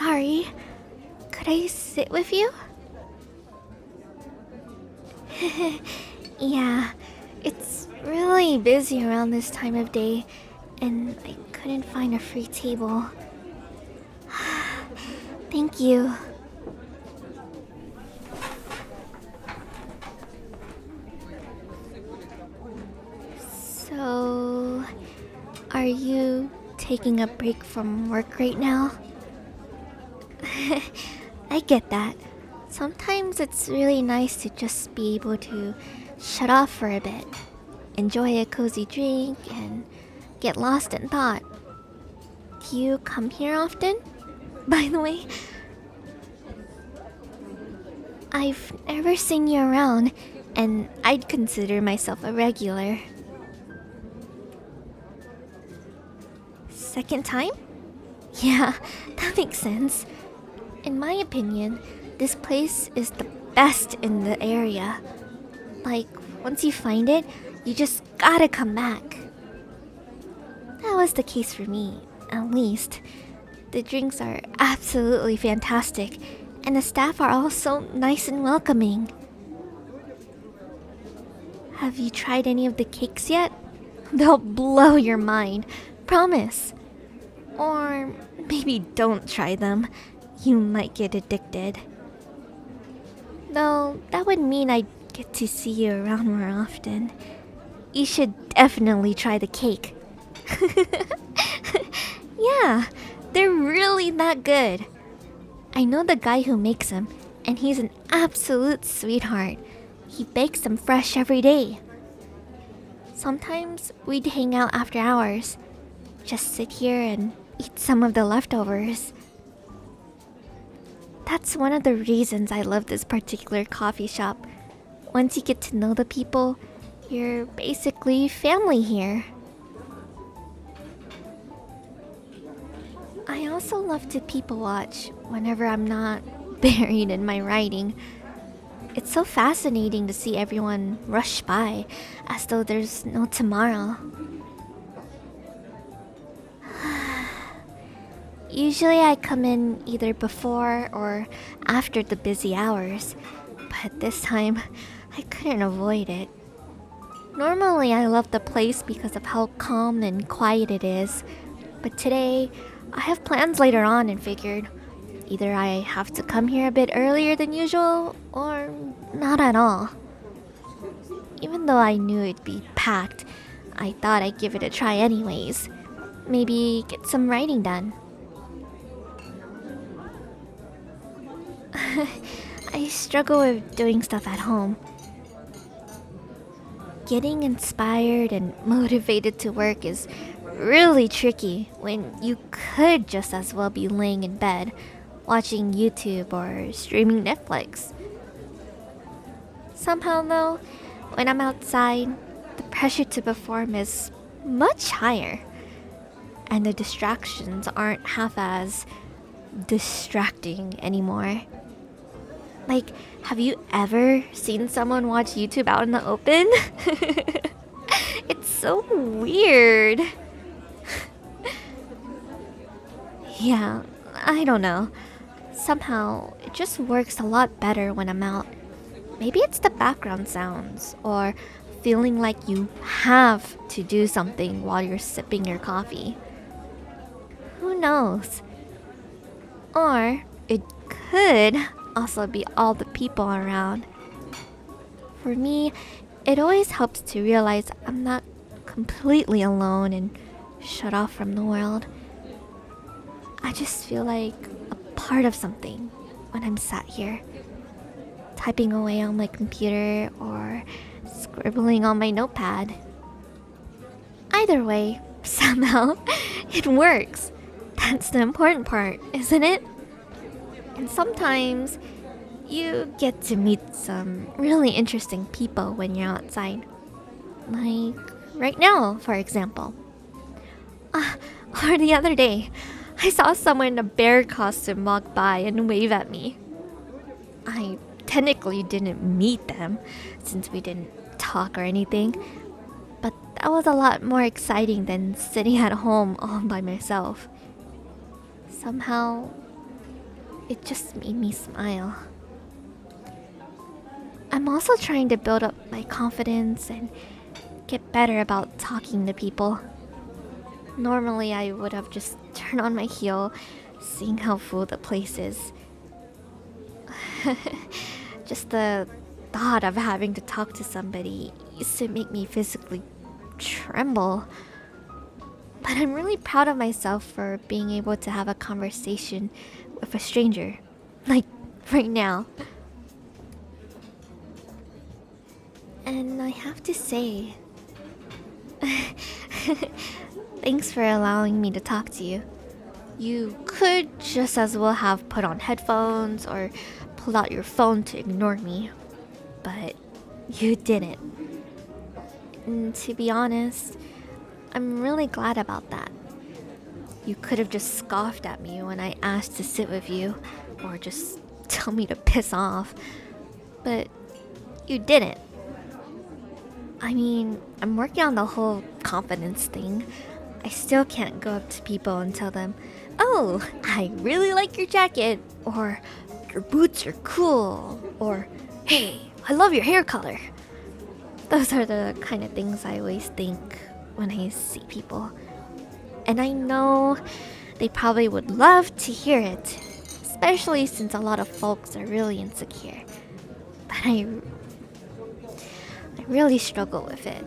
Sorry, could I sit with you? Yeah, it's really busy around this time of day, and I couldn't find a free table. Thank you. So, are you taking a break from work right now? I get that. Sometimes it's really nice to just be able to shut off for a bit, enjoy a cozy drink, and get lost in thought. Do you come here often? By the way, I've never seen you around, and I'd consider myself a regular. Second time? Yeah, that makes sense. In my opinion, this place is the best in the area. Like, once you find it, you just gotta come back. That was the case for me, at least. The drinks are absolutely fantastic, and the staff are all so nice and welcoming. Have you tried any of the cakes yet? They'll blow your mind, promise. Or maybe don't try them. You might get addicted. Though, that would mean I'd get to see you around more often. You should definitely try the cake. Yeah, they're really that good. I know the guy who makes them, and he's an absolute sweetheart. He bakes them fresh every day. Sometimes we'd hang out after hours. Just sit here and eat some of the leftovers. That's one of the reasons I love this particular coffee shop. Once you get to know the people, you're basically family here. I also love to people watch whenever I'm not buried in my writing. It's so fascinating to see everyone rush by as though there's no tomorrow. Usually I come in either before or after the busy hours, but this time I couldn't avoid it. Normally I love the place because of how calm and quiet it is, but today I have plans later on and figured either I have to come here a bit earlier than usual or not at all. Even though I knew it'd be packed, I thought I'd give it a try anyways. Maybe get some writing done. I struggle with doing stuff at home. Getting inspired and motivated to work is really tricky when you could just as well be laying in bed, watching YouTube or streaming Netflix. Somehow though, when I'm outside, the pressure to perform is much higher, and the distractions aren't half as distracting anymore. Like, have you ever seen someone watch YouTube out in the open? It's so weird. Yeah, I don't know. Somehow, it just works a lot better when I'm out. Maybe it's the background sounds, or feeling like you have to do something while you're sipping your coffee. Who knows? Or it could also be all the people around. For me, it always helps to realize I'm not completely alone and shut off from the world. I just feel like a part of something when I'm sat here, typing away on my computer or scribbling on my notepad. Either way, somehow, it works. That's the important part, isn't it? And sometimes, you get to meet some really interesting people when you're outside. Like, right now, for example. Or the other day, I saw someone in a bear costume walk by and wave at me. I technically didn't meet them, since we didn't talk or anything. But that was a lot more exciting than sitting at home all by myself. Somehow, it just made me smile. I'm also trying to build up my confidence and get better about talking to people. Normally, I would have just turned on my heel, seeing how full the place is. Just the thought of having to talk to somebody used to make me physically tremble. But I'm really proud of myself for being able to have a conversation with a stranger. Like, right now. And I have to say, thanks for allowing me to talk to you. You could just as well have put on headphones or pulled out your phone to ignore me. But you didn't. And to be honest, I'm really glad about that. You could have just scoffed at me when I asked to sit with you, or just tell me to piss off. But you didn't. I mean, I'm working on the whole confidence thing. I still can't go up to people and tell them, "Oh, I really like your jacket," or "Your boots are cool," or "Hey, I love your hair color." Those are the kind of things I always think when I see people. And I know they probably would love to hear it, especially since a lot of folks are really insecure. But I really struggle with it.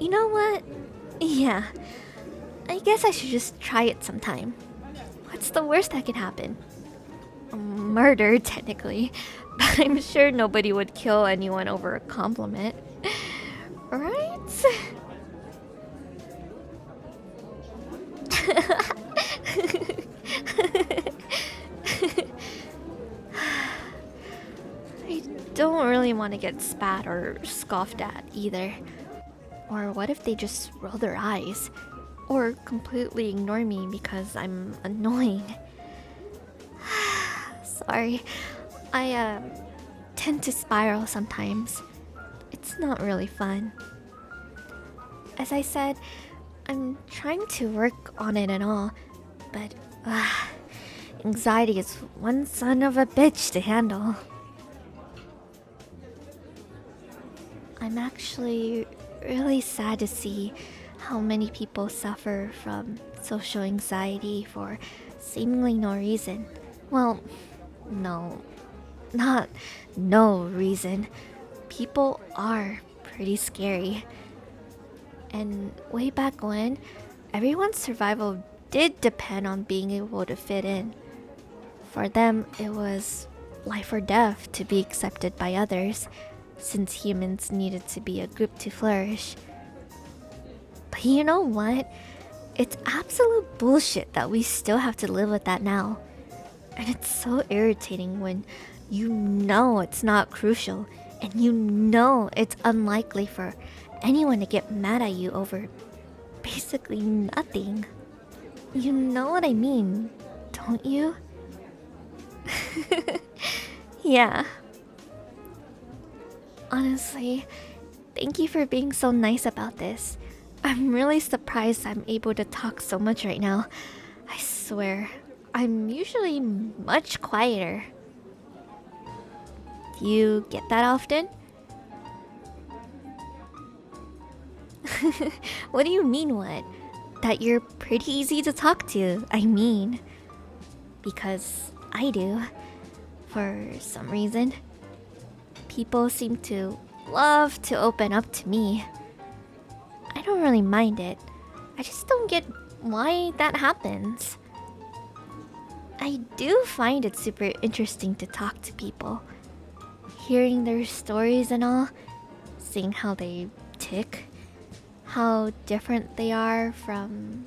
You know what? Yeah, I guess I should just try it sometime. What's the worst that could happen? Murder, technically. But I'm sure nobody would kill anyone over a compliment. Right? I don't really want to get spat or scoffed at either. Or what if they just roll their eyes? Or completely ignore me because I'm annoying? Sorry, I tend to spiral sometimes. It's not really fun. As I said, I'm trying to work on it and all, but anxiety is one son of a bitch to handle. I'm actually really sad to see how many people suffer from social anxiety for seemingly no reason. Well, no, not no reason. People are pretty scary. And way back when, everyone's survival did depend on being able to fit in. For them, it was life or death to be accepted by others, since humans needed to be a group to flourish. But you know what? It's absolute bullshit that we still have to live with that now. And it's so irritating when you know it's not crucial, and you know it's unlikely for anyone to get mad at you over basically nothing. You know what I mean, don't you? Yeah. Honestly, thank you for being so nice about this. I'm really surprised I'm able to talk so much right now. I swear, I'm usually much quieter. Do you get that often? What do you mean, what? That you're pretty easy to talk to, I mean. Because I do. For some reason. People seem to love to open up to me. I don't really mind it. I just don't get why that happens. I do find it super interesting to talk to people. Hearing their stories and all. Seeing how they tick. How different they are from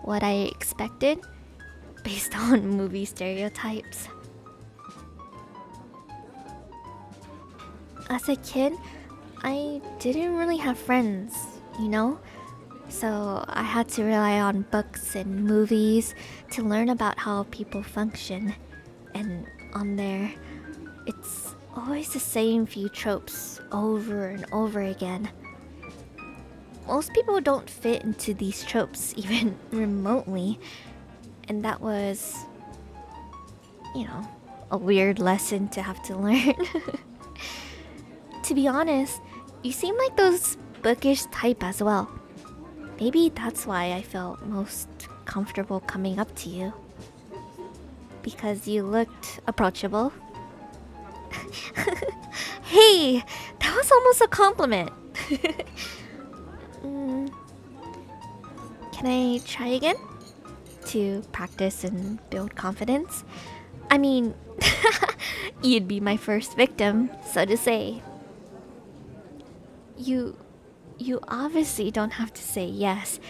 what I expected based on movie stereotypes. As a kid, I didn't really have friends, you know? So I had to rely on books and movies to learn about how people function. And on there, it's always the same few tropes over and over again. most people don't fit into these tropes even remotely. And that was, a weird lesson to have to learn. To be honest, you seem like those bookish type as well. Maybe that's why I felt most comfortable coming up to you. Because you looked approachable. Hey, that was almost a compliment. Can I try again? To practice and build confidence? I mean, you'd be my first victim, so to say. You obviously don't have to say yes.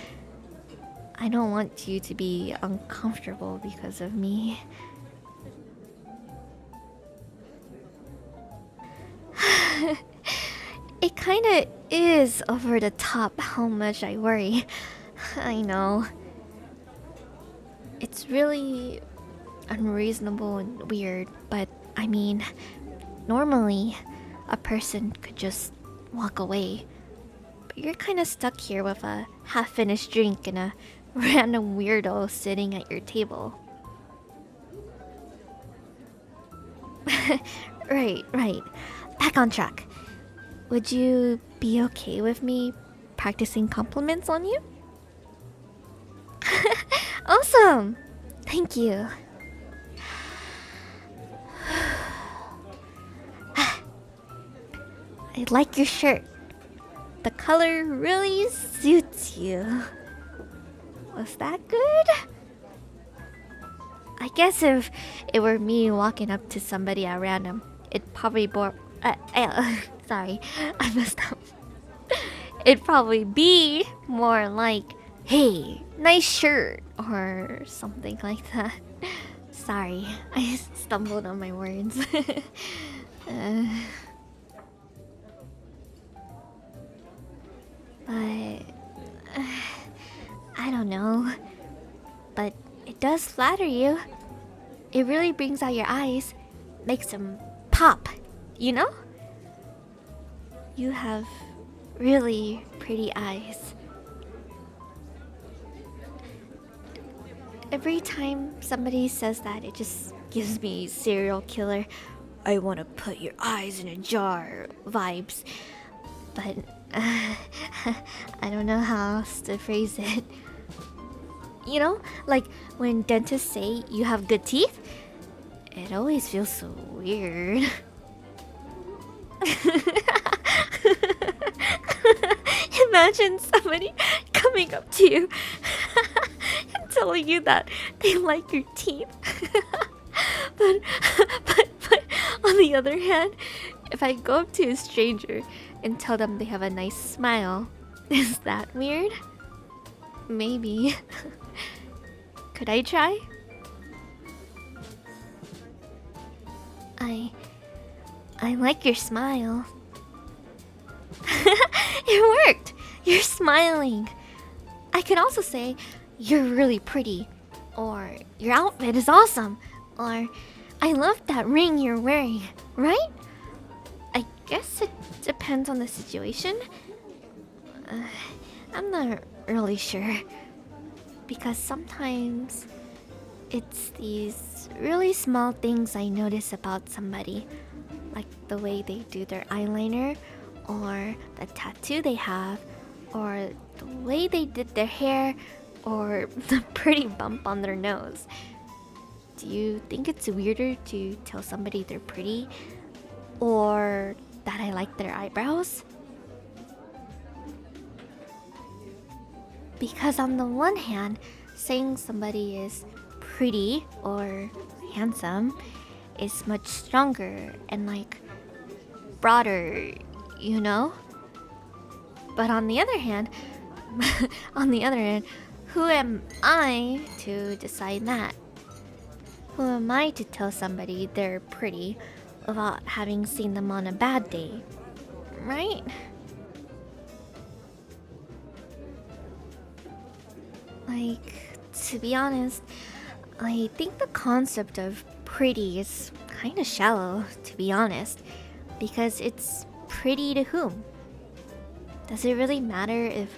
I don't want you to be uncomfortable because of me. It kinda is over the top how much I worry. I know. It's really unreasonable and weird, but I mean, normally a person could just walk away. But you're kinda stuck here with a half-finished drink and a random weirdo sitting at your table. Right. Back on track. Would you be okay with me practicing compliments on you? Awesome! Thank you. I like your shirt. The color really suits you. Was that good? I guess if it were me walking up to somebody at random, it'd probably sorry, I messed up. It'd probably be more like, hey, nice shirt, or something like that. Sorry, I stumbled on my words. But I don't know. But it does flatter you. It really brings out your eyes, makes them pop, you know? You have really pretty eyes. Every time somebody says that, it just gives me serial killer, I want to put your eyes in a jar vibes. But I don't know how else to phrase it. You know, like when dentists say you have good teeth, it always feels so weird. Imagine somebody coming up to you and telling you that they like your teeth. but on the other hand, if I go up to a stranger and tell them they have a nice smile, is that weird? Maybe. Could I try? I like your smile. It worked! You're smiling. I could also say, you're really pretty. Or, your outfit is awesome. Or, I love that ring you're wearing. Right? I guess it depends on the situation. I'm not really sure. Because sometimes it's these really small things I notice about somebody. Like the way they do their eyeliner, or the tattoo they have, or the way they did their hair, or the pretty bump on their nose. Do you think it's weirder to tell somebody they're pretty, or that I like their eyebrows? Because on the one hand, saying somebody is pretty or handsome is much stronger and like broader, you know? But on the other hand, who am I to decide that? Who am I to tell somebody they're pretty without having seen them on a bad day? Right? Like, to be honest, I think the concept of pretty is kind of shallow, to be honest. Because it's pretty to whom? Does it really matter if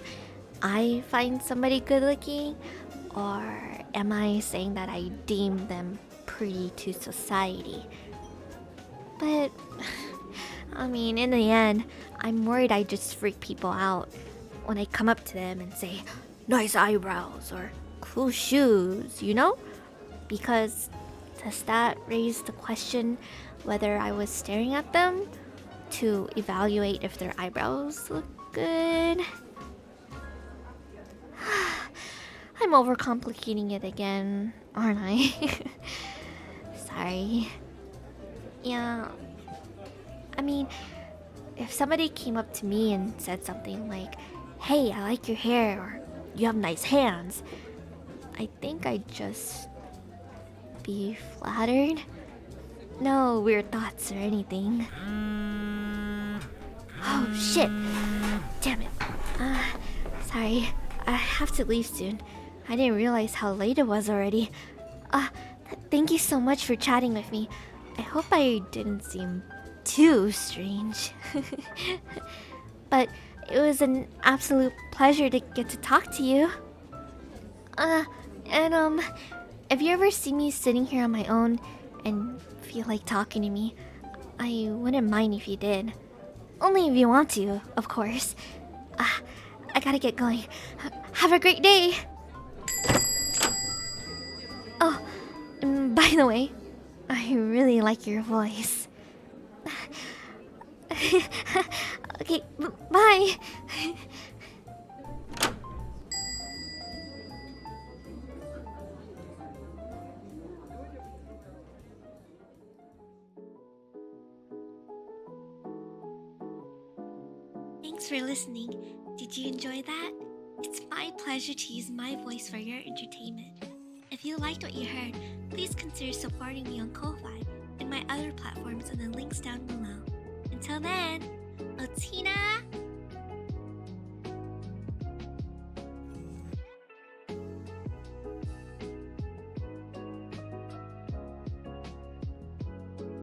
I find somebody good looking? Or am I saying that I deem them pretty to society? But, I mean, in the end, I'm worried I just freak people out when I come up to them and say, nice eyebrows or cool shoes, you know? Because does that raise the question whether I was staring at them to evaluate if their eyebrows look good? I'm overcomplicating it again, aren't I? Sorry. Yeah. I mean, if somebody came up to me and said something like, hey, I like your hair, or you have nice hands, I think I'd just be flattered. No weird thoughts or anything. Oh shit! Damn it. Sorry. I have to leave soon. I didn't realize how late it was already. Thank you so much for chatting with me. I hope I didn't seem too strange. But it was an absolute pleasure to get to talk to you. If you ever see me sitting here on my own and feel like talking to me, I wouldn't mind if you did. Only if you want to, of course. I gotta get going. Have a great day! Oh, and by the way, I really like your voice. Okay, bye! Thanks for listening. Did you enjoy that? It's my pleasure to use my voice for your entertainment. If you liked what you heard, please consider supporting me on Ko-Fi and my other platforms in the links down below. Until then, Otina!